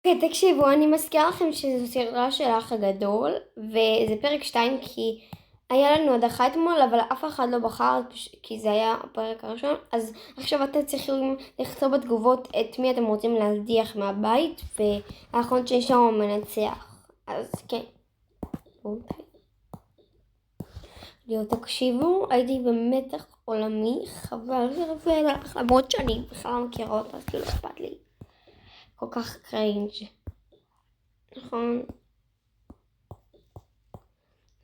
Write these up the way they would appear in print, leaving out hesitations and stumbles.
אוקיי, תקשיבו, אני מזכירה לכם שזו סדרה של האח הגדול, וזה פרק 2 כי היה לנו הדחה אתמול, אבל אף אחד לא בחר, כי זה היה הפרק הראשון, אז עכשיו אתם צריכים לכתוב בתגובות את מי אתם רוצים להדיח מהבית, והאחרון שיש שם מנצח. אז כן. תקשיבו, הייתי במתח עולמי, חבל לך, למרות שאני בכלל לא מכירה אותה, אז כאילו אכפת לי. כל כך קריינג'. נכון.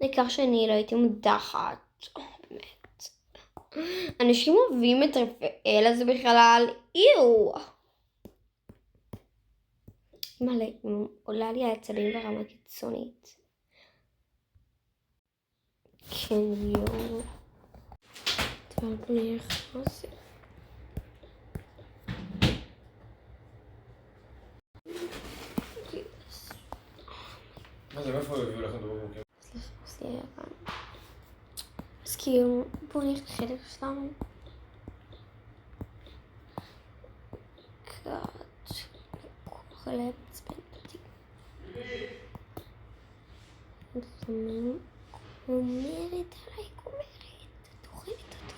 העיקר שאני לא הייתי מודחת. באמת. אנשים אוהבים את רפאל הזה בכלל. איו. מלא, עולה לי העצבים ברמה קיצונית. כן, יו. טוב, אני נכנס. מה זה, מאיפה הביאו לכם דבר מורכב? סליחה, אז כאילו, בואו נלך לחדר שלנו. קאט, חולה מצפן אותי. אומרת עליי, תאכלת אותי.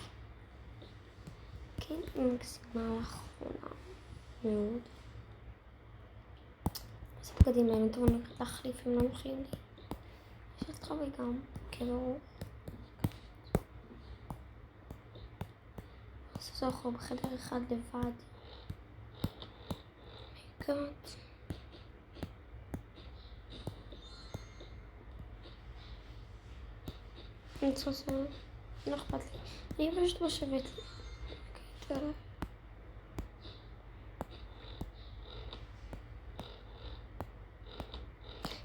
כן, מקסימה לאחרונה מאוד. אז בגדים להם, טוב, אני הולכת להחליף, הם לא נוחים לי. יש אותך וגם, כאילו... אז זה יכול בחדר אחד לבד. מיגוד. אני צריכה... לא אכפת לי. אני פשוט בשבת לי. אוקיי, תודה.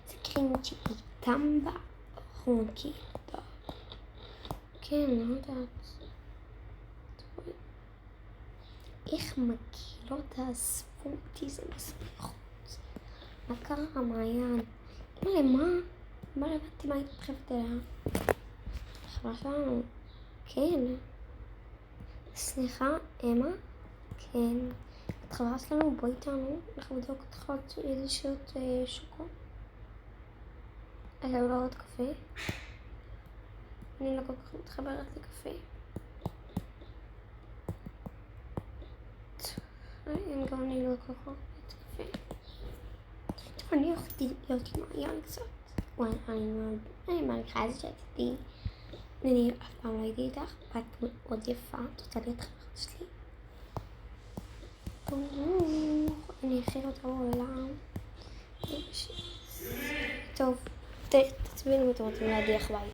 זה קרינג'י איתם בחונקי. כן, לא יודעת. איך מגילות האספו אותי, זה מספיחות. מה קרה, מעיין? מה? מה הבנתי מה התפחפת אליה? חברה שלנו. כן. סליחה, אמה? כן. את חברה שלנו, בואי איתנו. אנחנו בדיוק צריכות איזושהיות שוקו. לא עוד קפה? אני לא כל כך מתחברת לקפה. גם אני לא כל כך מתחברת לקפה. טוב, אני הולכתי להיות עם מעיין קצת. וואי, אני מעריכה את זה שעשיתי. אני אף פעם לא הייתי איתך, ואת מאוד יפה, את רוצה להיות חברת שלי? אני הכי רוצה בעולם. טוב, תצביעו אם אתם רוצים להדיח בית.